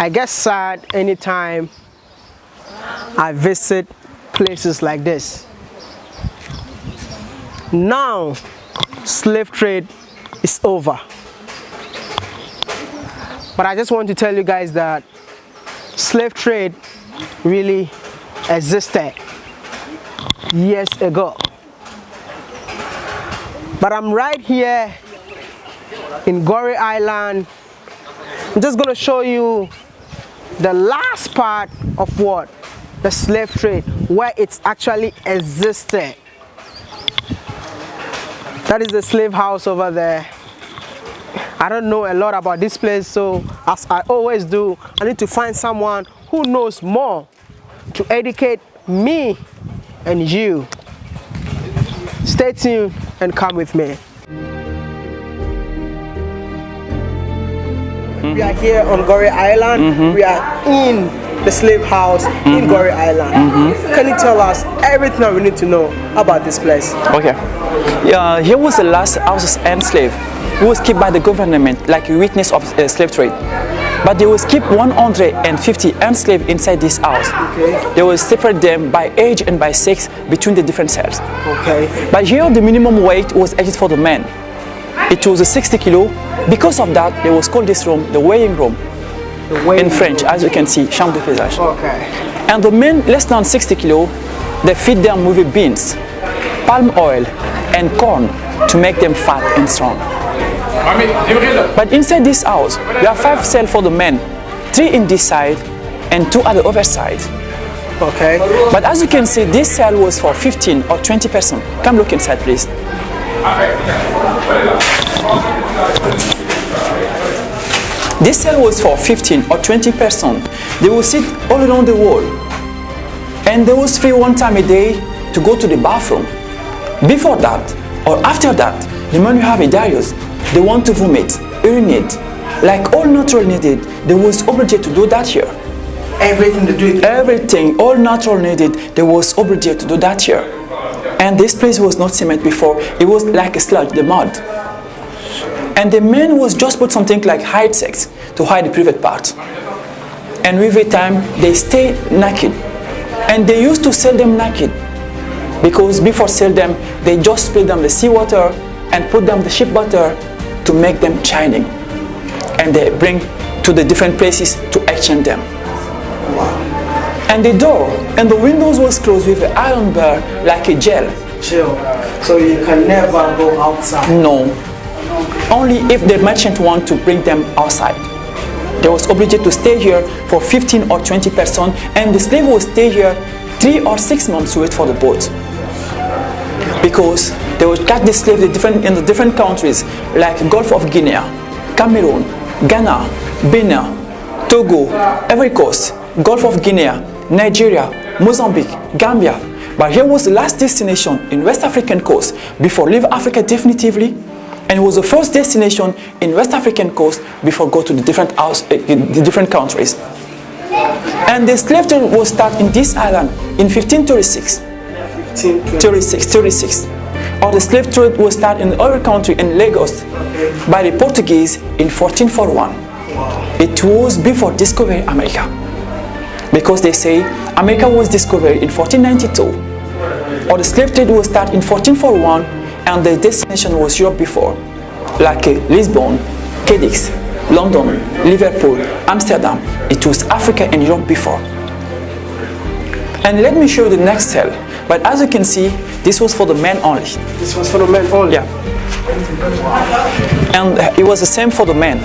I get sad anytime I visit places like this. Now, slave trade is over. But I just want to tell you guys that slave trade really existed years ago. But I'm right here in Gorée Island. I'm just going to show you the last part of what? The slave trade, where it's actually existed. That is the slave house over there. I don't know a lot about this place, so as I always do, I need to find someone who knows more to educate me and you. Stay tuned and come with me. We are here on Gorée Island. We are in the slave house in Gorée Island. Can you tell us everything that we need to know about this place? Okay. Here was the last house enslaved who was kept by the government like a witness of slave trade. But they will keep 150 enslaved inside this house. Okay. They will separate them by age and by sex between the different cells. Okay. But here the minimum weight was 80 for the men. It was a 60 kilo. Because of that, they was called this room the weighing room. In French, as you can see, chambre de pesage. Okay. And the men less than 60 kilo, they feed them with beans, palm oil, and corn to make them fat and strong. But inside this house, there are 5 cells for the men, 3 in this side and 2 at the other side. Okay. But as you can see, this cell was for 15 or 20 persons. Come look inside, please. This cell was for 15 or 20 persons. They will sit all around the wall. And they was free 1 time a day to go to the bathroom. Before that, or after that, the men who have a diarrhea, they want to vomit, urinate. Like all natural needed, they was obliged to do that here. Everything to do it. Everything, all natural needed, they was obliged to do that here. And this place was not cement before, it was like a sludge, the mud. And the men was just put something like hide sex to hide the private parts. And with the time, they stay naked. And they used to sell them naked. Because before sell them, they just spray them the seawater and put them the ship butter to make them shining. And they bring to the different places to exchange them. Wow. And the door and the windows was closed with an iron bar like a jail. Chill. So you can never go outside? No. Only if the merchant want to bring them outside. They was obliged to stay here for 15 or 20 persons, and the slave will stay here 3 or 6 months to wait for the boat. Because they would catch the slave in the different countries like Gulf of Guinea, Cameroon, Ghana, Benin, Togo, Ivory Coast, Gulf of Guinea, Nigeria, Mozambique, Gambia. But here was the last destination in West African coast before leave Africa definitively. And it was the first destination in West African coast before go to the different countries. And the slave trade was started in this island in 1536. 36. Or the slave trade was started in the other country in Lagos by the Portuguese in 1441. It was before discovering America. Because they say America was discovered in 1492. Or the slave trade was started in 1441. And the destination was Europe before, like Lisbon, Cadiz, London, Liverpool, Amsterdam. It was Africa and Europe before. And let me show you the next cell. But as you can see, this was for the men only. This was for the men only? Yeah. And it was the same for the men.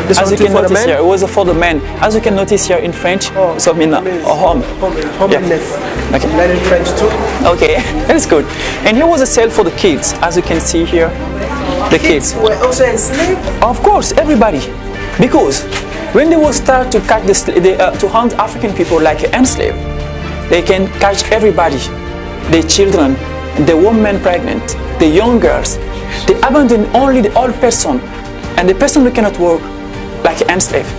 This as you can notice here, it was for the men. As you can notice here in French, so mean home. Yeah. Okay. Learn in French too. Okay, that's good. And here was a cell for the kids, as you can see here. The kids were also enslaved? Of course, everybody. Because when they will start to catch to hunt African people like enslaved, they can catch everybody. The children, the women pregnant, the young girls. They abandon only the old person and the person who cannot work like enslaved.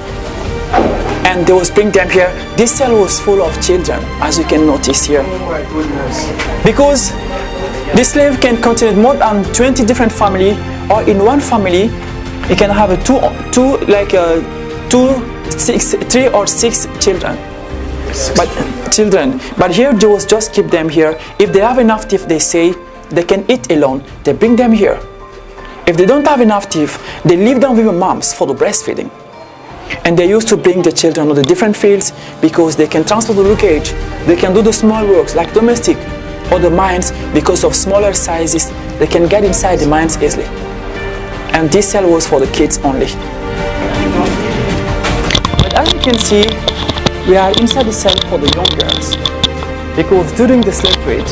And they was bring them here. This cell was full of children, as you can notice here. Oh my goodness. Because the slave can contain more than 20 different families, or in one family, you can have two 3 or 6 children. But here they was just keep them here. If they have enough teeth, they say they can eat alone, they bring them here. If they don't have enough teeth, they leave them with the moms for the breastfeeding. And they used to bring the children on the different fields because they can transport the luggage, they can do the small works like domestic or the mines. Because of smaller sizes, they can get inside the mines easily. And this cell was for the kids only. But as you can see, we are inside the cell for the young girls. Because during the slave trade,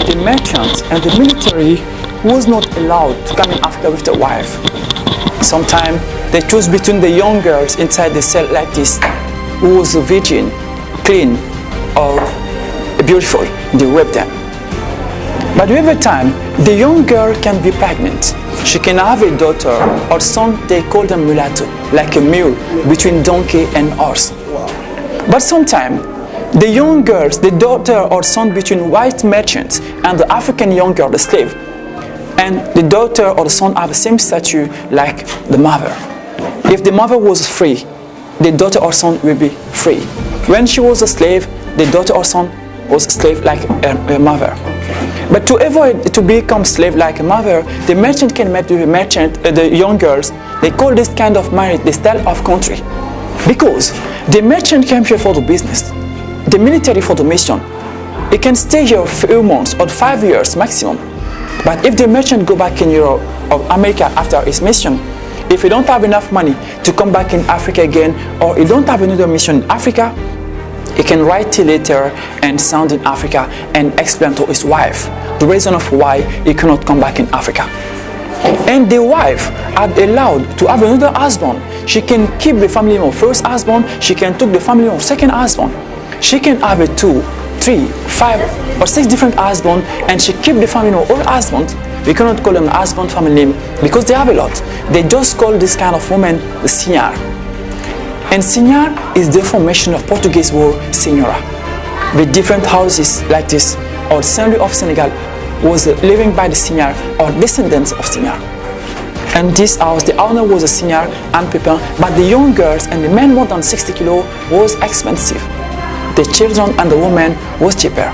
the merchants and the military was not allowed to come in Africa with their wife. Sometimes they choose between the young girls inside the cell like this, who was virgin, clean, or beautiful. They rape them. But with the time, the young girl can be pregnant. She can have a daughter or son. They call them mulatto, like a mule between donkey and horse. But sometimes the young girls, the daughter or son between white merchants and the African young girl, the slave, and the daughter or the son have the same stature like the mother. If the mother was free, the daughter or son will be free. When she was a slave, the daughter or son was a slave like a mother. But to avoid to become slave like a mother, the merchant can meet with the young girls. They call this kind of marriage the style of country. Because the merchant came here for the business, the military for the mission. He can stay here a few months or 5 years maximum. But if the merchant go back in Europe or America after his mission, if he don't have enough money to come back in Africa again, or he don't have another mission in Africa, he can write a letter and send in Africa and explain to his wife the reason of why he cannot come back in Africa. And the wife are allowed to have another husband. She can keep the family of first husband, she can take the family of second husband. She can have a 2, 3, 5 or 6 different husbands, and she keep the family of all husbands. We cannot call them husband family name because they have a lot. They just call this kind of woman the senhor. And senhor is the formation of Portuguese word senhora. The different houses like this, or Saint-Louis of Senegal, was living by the senhor or descendants of senhor. And this house, the owner was a senhor and Pepin, but the young girls and the men more than 60 kilo was expensive. The children and the women was cheaper.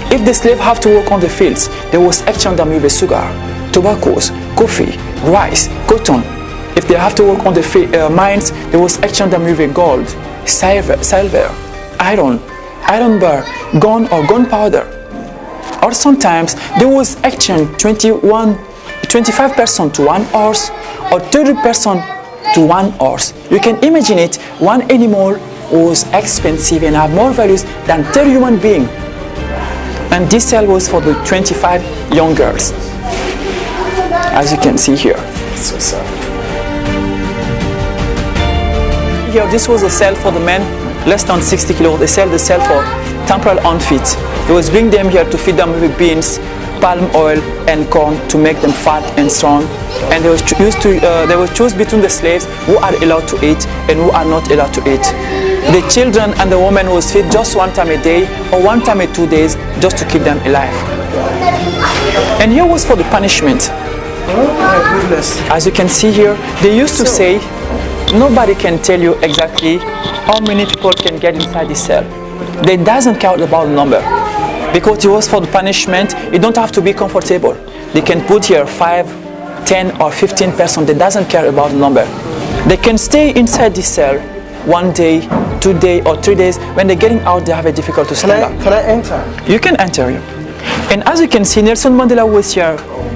If the slave have to work on the fields, they was exchange them with sugar, tobaccos, coffee, rice, cotton. If they have to work on the mines, they was exchange them with gold, silver, iron bar, gun or gunpowder. Or sometimes there was exchange 25% to 1 horse or 30% to 1 horse. You can imagine it, one animal was expensive and have more values than 30 human beings. And this cell was for the 25 young girls, as you can see here. So sad. Here, this was a cell for the men less than 60 kilos. They sell the cell for temporal unfit. They was bring them here to feed them with beans, palm oil, and corn to make them fat and strong. And they was choose between the slaves who are allowed to eat and who are not allowed to eat. The children and the women was fed just 1 time a day or 1 time in 2 days just to keep them alive. And here was for the punishment. Oh my goodness. As you can see here, they used to say, nobody can tell you exactly how many people can get inside the cell. They doesn't count about the number. Because it was for the punishment, you don't have to be comfortable. They can put here 5, 10 or 15 persons. They doesn't care about the number. They can stay inside the cell 1 day, 2 days or 3 days. When they're getting out, they have a difficult to stand up. Can I enter? You can enter here. And as you can see, Nelson Mandela was here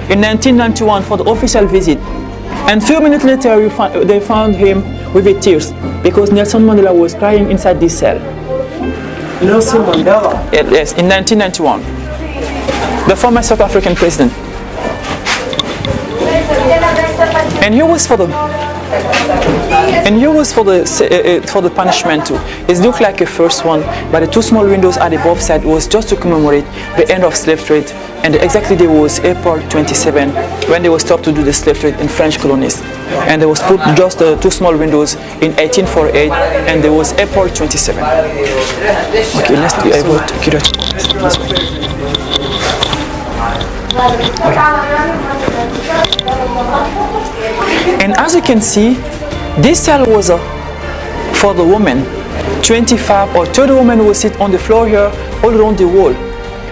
in 1991 for the official visit. And few minutes later, they found him with the tears because Nelson Mandela was crying inside this cell. Nelson Mandela? Yes, in 1991. The former South African president. And he was for the punishment too. It looked like a first one, but the 2 small windows at the both sides was just to commemorate the end of slave trade. And exactly day was April 27 when they were stopped to do the slave trade in French colonies. And they was put just 2 small windows in 1848, and there was April 27. Okay, let's do I vote. This way. And as you can see, this cell was for the women. 25 or 30 women will sit on the floor here, all around the wall.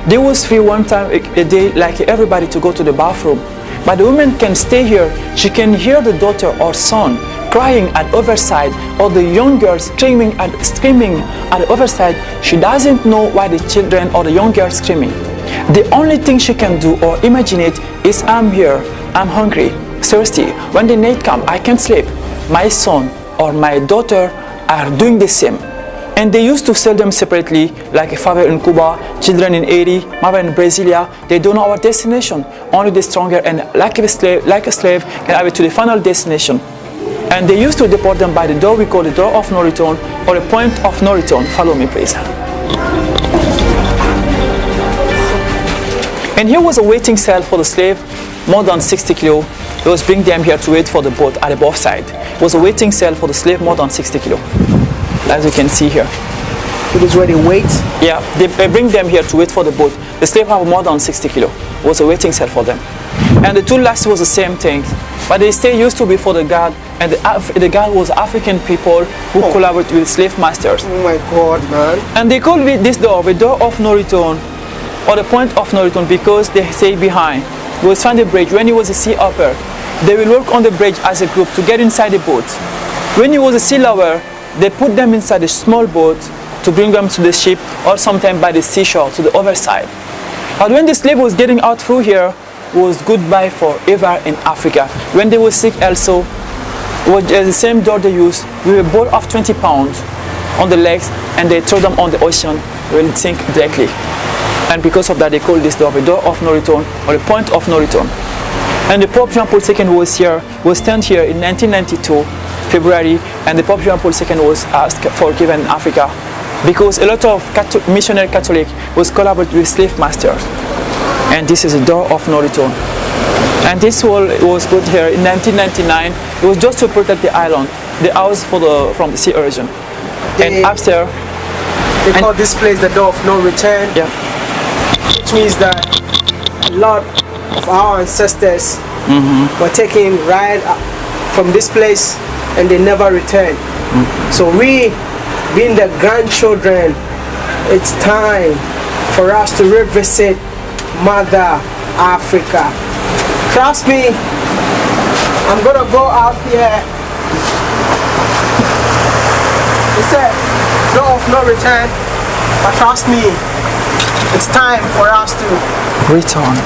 They was free one time a day, like everybody, to go to the bathroom. But the woman can stay here. She can hear the daughter or son crying at the other side, or the young girls screaming at the other side. She doesn't know why the children or the young girls screaming. The only thing she can do or imagine it is, I'm here, I'm hungry, thirsty. When the night comes, I can't sleep. My son or my daughter are doing the same. And they used to sell them separately, like a father in Cuba, children in Haiti, mother in Brasilia. They don't know our destination. Only the stronger and like a slave can have it to the final destination. And they used to deport them by the door we call the door of no return, or the point of no return. Follow me, please. And here was a waiting cell for the slave, more than 60 kilo. It was bring them here to wait for the boat at the both side. It was a waiting cell for the slave, more than 60 kilo, as you can see here. It is where they wait? Yeah, they bring them here to wait for the boat. The slave have more than 60 kilo. It was a waiting cell for them. And the two last was the same thing. But they still used to be for the guard, and the guard was African people who collaborate with slave masters. Oh my God, man. And they call this door the door of no return, or the point of no return, because they stay behind. They was find the bridge. When he was a sea upper, they will work on the bridge as a group to get inside the boat. When he was a sea lower, they put them inside a small boat to bring them to the ship, or sometimes by the seashore to the other side. But when the slave was getting out through here, was goodbye forever in Africa. When they were sick also, it was the same door they used, with a ball of 20 pounds on the legs, and they throw them on the ocean, will sink directly. And because of that, they call this door the door of no return, or the point of no return. And the Pope Jean Paul II was stand here in 1992, February, and the Pope Jean Paul II was asked for given in Africa, because a lot of missionary Catholic was collaborating with slave masters. And this is a door of no return. And this wall was put here in 1999. It was just to protect the island, the house from the sea erosion. And upstairs, they call this place the door of no return. Yeah. Which means that a lot of our ancestors were taken right from this place and they never returned. So we, being the grandchildren, it's time for us to revisit Mother Africa. Trust me, I'm gonna go out here. It's a door of no return, but trust me, it's time for us to return.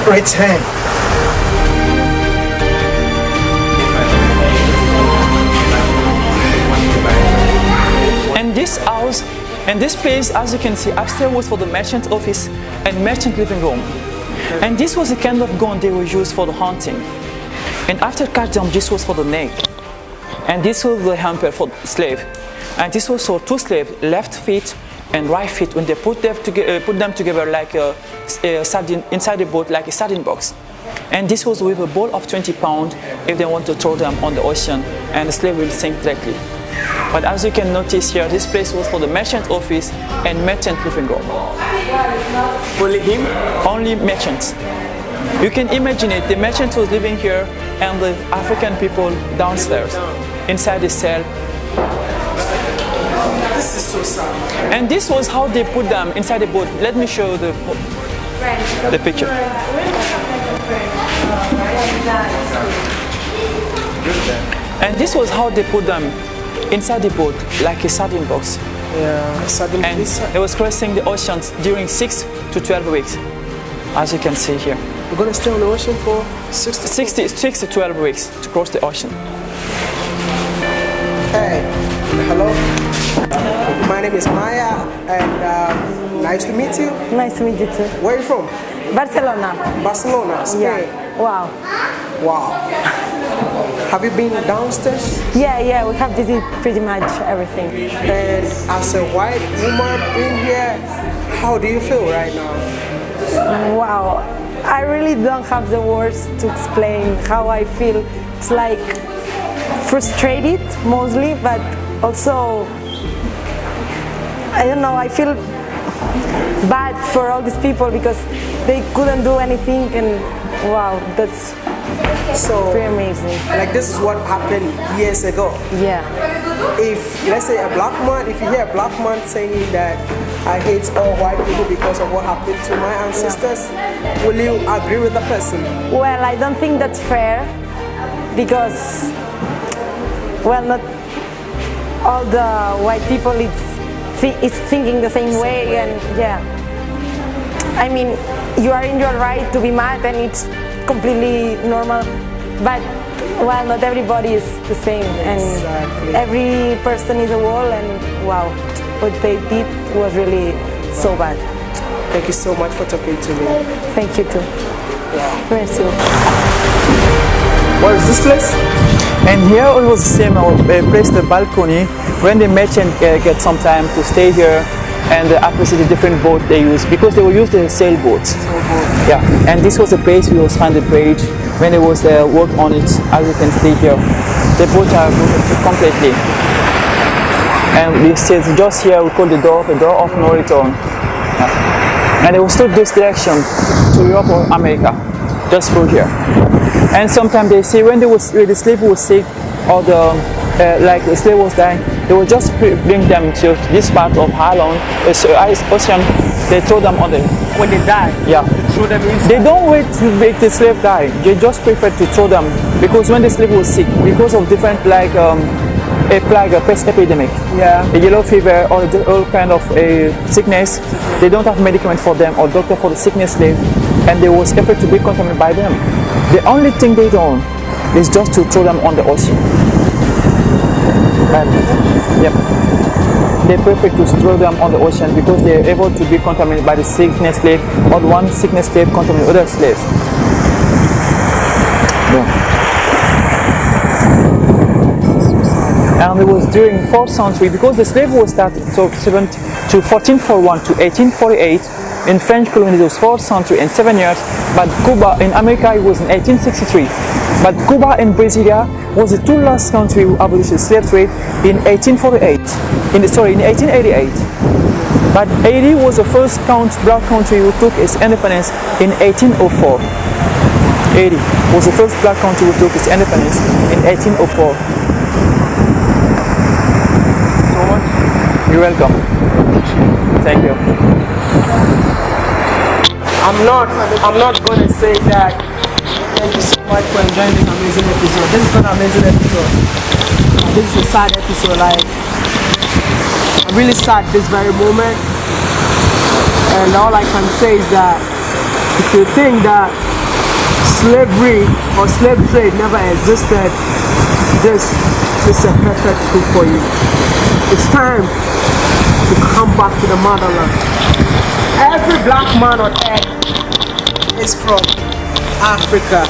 And this house and this place, as you can see, upstairs was for the merchant office and merchant living room. And this was the kind of gun they were used for the hunting. And after cut down, this was for the neck. And this was the hamper for the slave. And this was for two slaves, left feet and right feet, when they put them together like a sardine inside the boat, like a sardine box. And this was with a ball of 20 pounds if they want to throw them on the ocean, and the slave will sink directly. But as you can notice here, this place was for the merchant office and merchant living room. Only him? Only merchants. You can imagine it, the merchant was living here and the African people downstairs, inside the cell. This is so sad. And this was how they put them inside the boat. Let me show you the picture. And this was how they put them inside the boat, like a sardine box. Yeah, sardine. And it was crossing the oceans during 6 to 12 weeks, as you can see here. We're gonna stay on the ocean for 6 to 12 weeks to cross the ocean. Hey, hello. My name is Maya, and nice to meet you. Nice to meet you too. Where are you from? Barcelona. Barcelona, Spain. Yeah. Wow. Wow. Have you been downstairs? Yeah, we have visited pretty much everything. And as a white woman in here, how do you feel right now? Wow. I really don't have the words to explain how I feel. It's like frustrated mostly, but also, I don't know, I feel bad for all these people because they couldn't do anything, and wow, that's So, Pretty amazing. like this is what happened years ago. Yeah. If, let's say a black man, if you hear a black man saying that I hate all white people because of what happened to my ancestors, will you agree with the person? Well, I don't think that's fair because, well, not all the white people is thinking the same way, and yeah. I mean, you are in your right to be mad, and it's completely normal, but well, not everybody is the same, and Exactly. every person is a wall, and wow, what they did was really so bad. Thank you so much for talking to me. Thank you too. Merci. What is this place? And here it was the same place, the balcony, when the merchant get some time to stay here and appreciate the different boat they use, because they were used as sailboats. Yeah, and this was a place we was found the bridge when there was work on it. As you can see here, the boats are broken completely. And we said just here we call the door of no return. Yeah. And it was took this direction to Europe or America, just through here. And sometimes they say when the slave was sick or like the slave was dying, they would just bring them to this part of Harlem, ocean. They throw them on the. When they die, Yeah. they throw them inside. They don't wait to make the slave die. They just prefer to throw them because when the slave was sick, because of different like a plague, a pest epidemic, Yeah. a yellow fever or all kind of a sickness, they don't have medicament for them or doctor for the sickness slave, and they was afraid to be contaminated by them. The only thing they do is just to throw them on the ocean. And, yep. They prefer to throw them on the ocean because they are able to be contaminated by the sickness slave, or one sickness slave contaminate other slaves. Yeah. And it was during 4th century, because the slave was started so 1441 to 1848. In French colonies it was 4th century and 7 years, but Cuba in America it was in 1863. But Cuba and Brasilia was the two last country who abolished the slave trade in 1848. In 1888. But Haiti was the first black country who took its independence in 1804. Haiti was the first black country who took its independence in 1804. You're welcome. Thank you. I'm not gonna say that. Thank you so much for enjoying this amazing episode. This is not an amazing episode. This is a sad episode. Like, I'm really sad this very moment. And all I can say is that if you think that slavery or slave trade never existed, this is a perfect book for you. It's time to come back to the motherland. Every black man on earth is from Africa,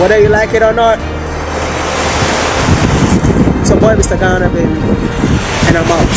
whether you like it or not. It's a boy, Mr. Ghana, baby, and I'm out.